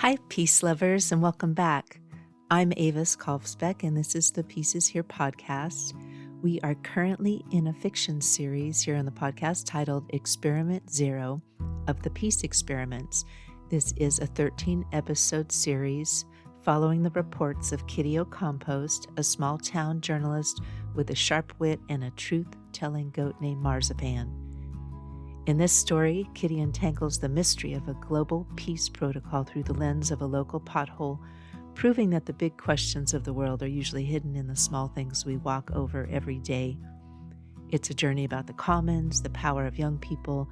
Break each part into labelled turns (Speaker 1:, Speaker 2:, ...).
Speaker 1: Hi, peace lovers, and welcome back. I'm Avis Kalfsbeck, and this is the Pieces Here podcast. We are currently in a fiction series here on the podcast titled Experiment Zero of the Peace Experiments. This is a 13-episode series following the reports of Kitty O'Compost, a small-town journalist with a sharp wit and a truth-telling goat named Marzipan. In this story, Kitty untangles the mystery of a global peace protocol through the lens of a local pothole, proving that the big questions of the world are usually hidden in the small things we walk over every day. It's a journey about the commons, the power of young people,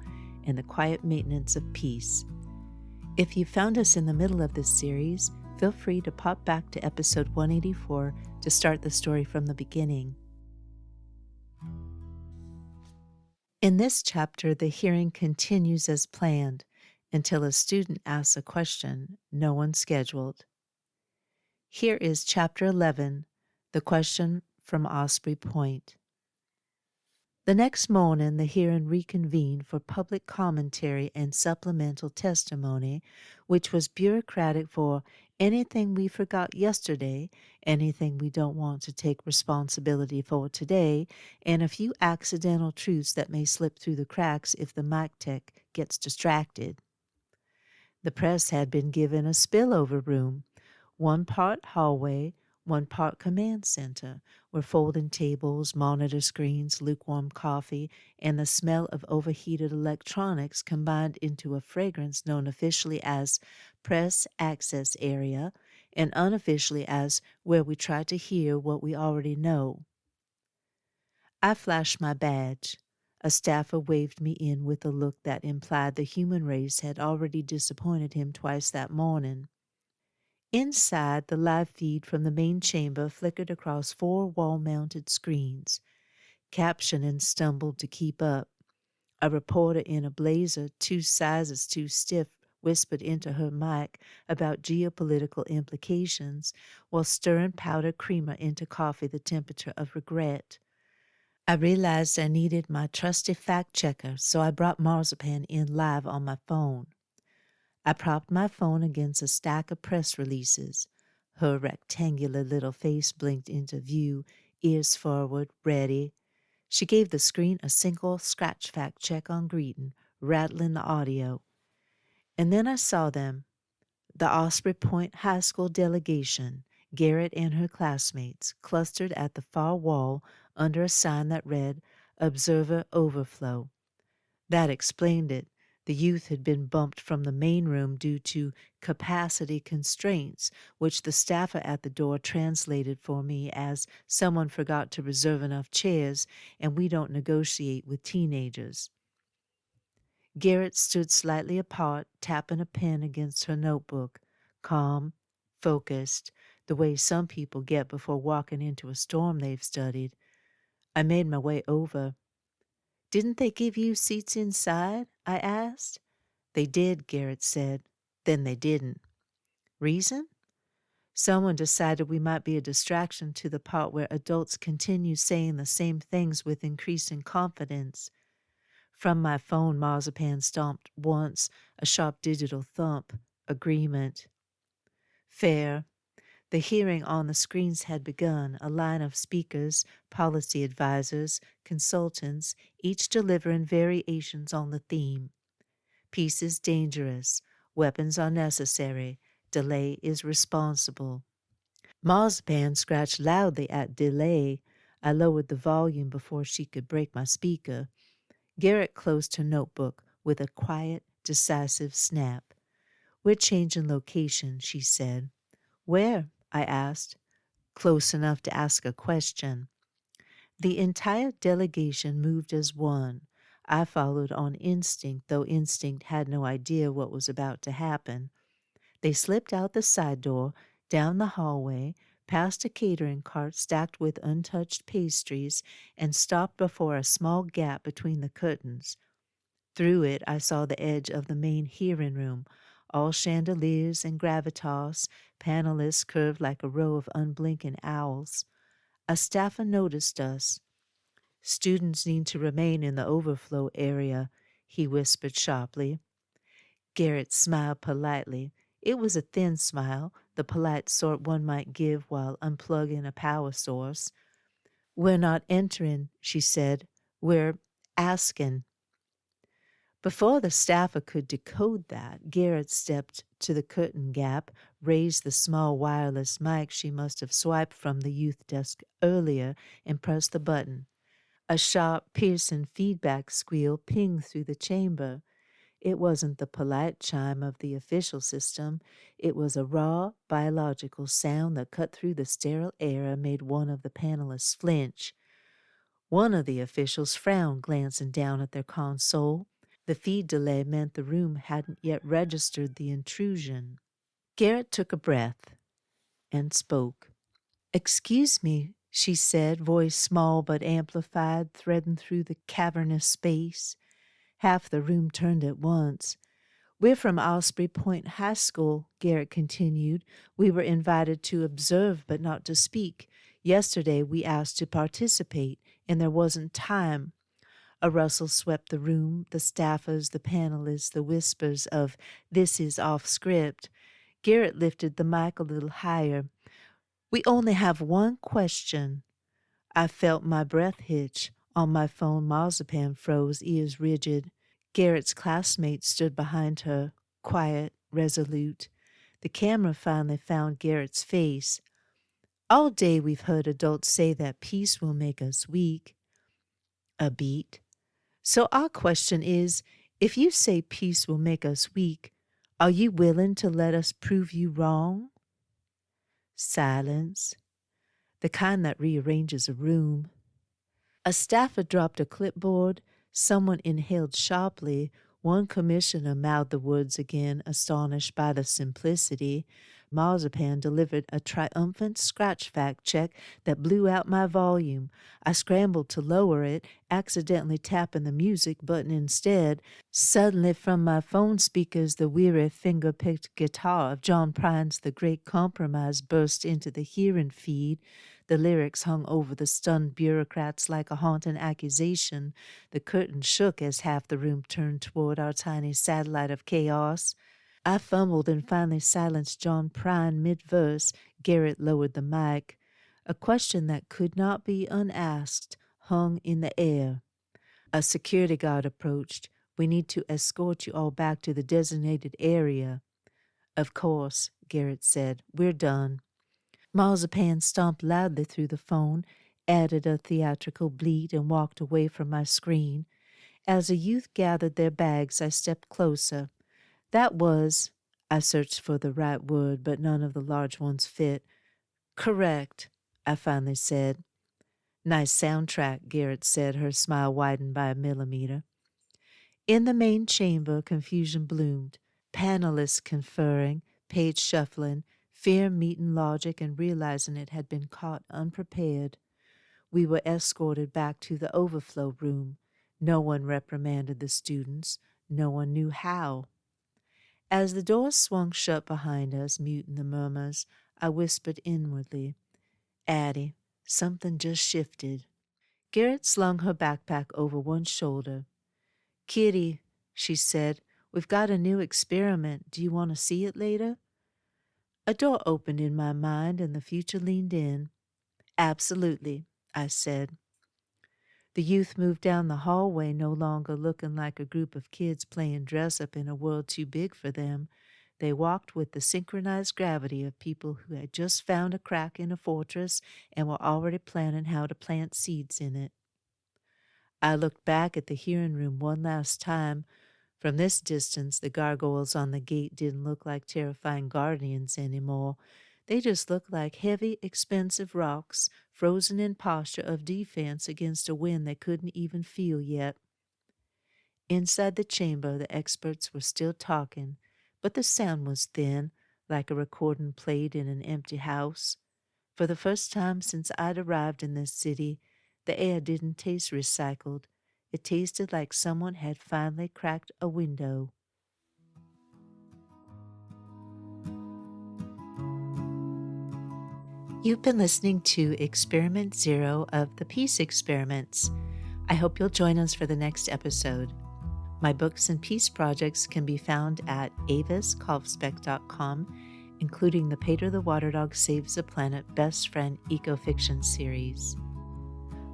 Speaker 1: and the quiet maintenance of peace. If you found us in the middle of this series, feel free to pop back to episode 184 to start the story from the beginning. In this chapter, the hearing continues as planned until a student asks a question no one scheduled. Here is Chapter 11, The Question from Osprey Point. The next morning, the hearing reconvened for public commentary and supplemental testimony, which was bureaucratic for anything we forgot yesterday, anything we don't want to take responsibility for today, and a few accidental truths that may slip through the cracks if the mic tech gets distracted. The press had been given a spillover room, one part hallway, one part command center, where folding tables, monitor screens, lukewarm coffee, and the smell of overheated electronics combined into a fragrance known officially as Press Access Area and unofficially as where we try to hear what we already know. I flashed my badge. A staffer waved me in with a look that implied the human race had already disappointed him twice that morning. Inside, the live feed from the main chamber flickered across 4 wall-mounted screens. Captioning stumbled to keep up. A reporter in a blazer 2 sizes too stiff whispered into her mic about geopolitical implications while stirring powdered creamer into coffee the temperature of regret. I realized I needed my trusty fact-checker, so I brought Marzipan in live on my phone. I propped my phone against a stack of press releases. Her rectangular little face blinked into view, ears forward, ready. She gave the screen a single scratch fact check on greeting, rattling the audio. And then I saw them. The Osprey Point High School delegation, Garrett and her classmates, clustered at the far wall under a sign that read, Observer Overflow. That explained it. The youth had been bumped from the main room due to capacity constraints, which the staffer at the door translated for me as someone forgot to reserve enough chairs and we don't negotiate with teenagers. Garrett stood slightly apart, tapping a pen against her notebook, calm, focused, the way some people get before walking into a storm they've studied. I made my way over. "Didn't they give you seats inside?" I asked. "They did," Garrett said. "Then they didn't." "Reason?" "Someone decided we might be a distraction to the part where adults continue saying the same things with increasing confidence." From my phone, Marzipan stomped once, a sharp digital thump. Agreement. Fair. The hearing on the screens had begun, a line of speakers, policy advisors, consultants, each delivering variations on the theme. Peace is dangerous. Weapons are necessary. Delay is responsible. Marzipan scratched loudly at delay. I lowered the volume before she could break my speaker. Garrett closed her notebook with a quiet, decisive snap. "We're changing location," she said. "Where?" I asked. Close enough to ask a question. The entire delegation moved as one. I followed on instinct, though instinct had no idea what was about to happen. They slipped out the side door, down the hallway, past a catering cart stacked with untouched pastries, and stopped before a small gap between the curtains. Through it I saw the edge of the main hearing room, all chandeliers and gravitas, panelists curved like a row of unblinking owls. A staffer noticed us. "Students need to remain in the overflow area," he whispered sharply. Garrett smiled politely. It was a thin smile, the polite sort one might give while unplugging a power source. "We're not entering," she said. "We're asking." Before the staffer could decode that, Garrett stepped to the curtain gap, raised the small wireless mic she must have swiped from the youth desk earlier, and pressed the button. A sharp, piercing feedback squeal pinged through the chamber. It wasn't the polite chime of the official system. It was a raw, biological sound that cut through the sterile air and made one of the panelists flinch. One of the officials frowned, glancing down at their console. The feed delay meant the room hadn't yet registered the intrusion. Garrett took a breath and spoke. "Excuse me," she said, voice small but amplified, threading through the cavernous space. Half the room turned at once. "We're from Osprey Point High School," Garrett continued. "We were invited to observe but not to speak. Yesterday we asked to participate, and there wasn't time." A rustle swept the room, the staffers, the panelists, the whispers of "this is off script." Garrett lifted the mic a little higher. "We only have one question." I felt my breath hitch. On my phone, Marzipan froze, ears rigid. Garrett's classmate stood behind her, quiet, resolute. The camera finally found Garrett's face. "All day we've heard adults say that peace will make us weak." A beat. "So our question is, if you say peace will make us weak, are you willing to let us prove you wrong?" Silence. The kind that rearranges a room. A staffer dropped a clipboard. Someone inhaled sharply. One commissioner mouthed the words again, astonished by the simplicity. Marzipan delivered a triumphant scratch fact check that blew out my volume. I scrambled to lower it, accidentally tapping the music button instead. Suddenly from my phone speakers the weary finger-picked guitar of John Prine's The Great Compromise burst into the hearing feed. The lyrics hung over the stunned bureaucrats like a haunting accusation. The curtain shook as half the room turned toward our tiny satellite of chaos. I fumbled and finally silenced John Prine mid-verse. Garrett lowered the mic. A question that could not be unasked hung in the air. A security guard approached. "We need to escort you all back to the designated area." "Of course," Garrett said. "We're done." Marzipan stomped loudly through the phone, added a theatrical bleat, and walked away from my screen. As the youth gathered their bags, I stepped closer. "That was—" I searched for the right word, but none of the large ones fit. "Correct," I finally said. "Nice soundtrack," Garrett said, her smile widened by a millimeter. In the main chamber, confusion bloomed. Panelists conferring, page shuffling, fear meeting logic and realizing it had been caught unprepared. We were escorted back to the overflow room. No one reprimanded the students. No one knew how. As the door swung shut behind us, muting the murmurs, I whispered inwardly, "Addie, something just shifted." Garrett slung her backpack over one shoulder. "Kitty," she said, "we've got a new experiment. Do you want to see it later?" A door opened in my mind and the future leaned in. "Absolutely," I said. The youth moved down the hallway, no longer looking like a group of kids playing dress-up in a world too big for them. They walked with the synchronized gravity of people who had just found a crack in a fortress and were already planning how to plant seeds in it. I looked back at the hearing room one last time. From this distance, the gargoyles on the gate didn't look like terrifying guardians anymore. They just looked like heavy, expensive rocks, frozen in posture of defense against a wind they couldn't even feel yet. Inside the chamber, the experts were still talking, but the sound was thin, like a recording played in an empty house. For the first time since I'd arrived in this city, the air didn't taste recycled. It tasted like someone had finally cracked a window. You've been listening to Experiment 0 of the Peace Experiments. I hope you'll join us for the next episode. My books and peace projects can be found at aviskolfsbeck.com, including the Pater the Water Dog Saves the Planet Best Friend Eco-Fiction series.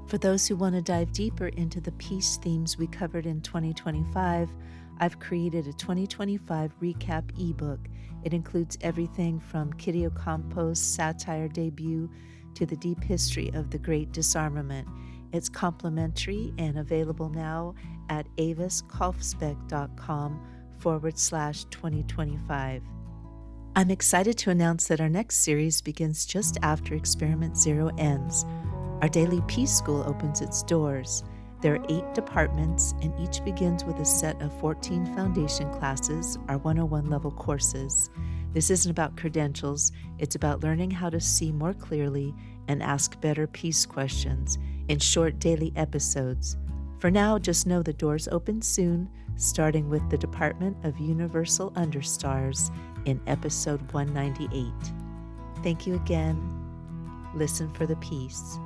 Speaker 1: For those who want to dive deeper into the peace themes we covered in 2025, I've created a 2025 recap ebook. It includes everything from Kitty Ocampo's satire debut to the deep history of the Great Disarmament. It's complimentary and available now at aviskolfsbeck.com/2025. I'm excited to announce that our next series begins just after Experiment 0 ends. Our daily Peace School opens its doors. There are 8 departments, and each begins with a set of 14 foundation classes, our 101 level courses. This isn't about credentials, it's about learning how to see more clearly and ask better peace questions in short daily episodes. For now, just know the doors open soon, starting with the Department of Universal Understars in episode 198. Thank you again. Listen for the peace.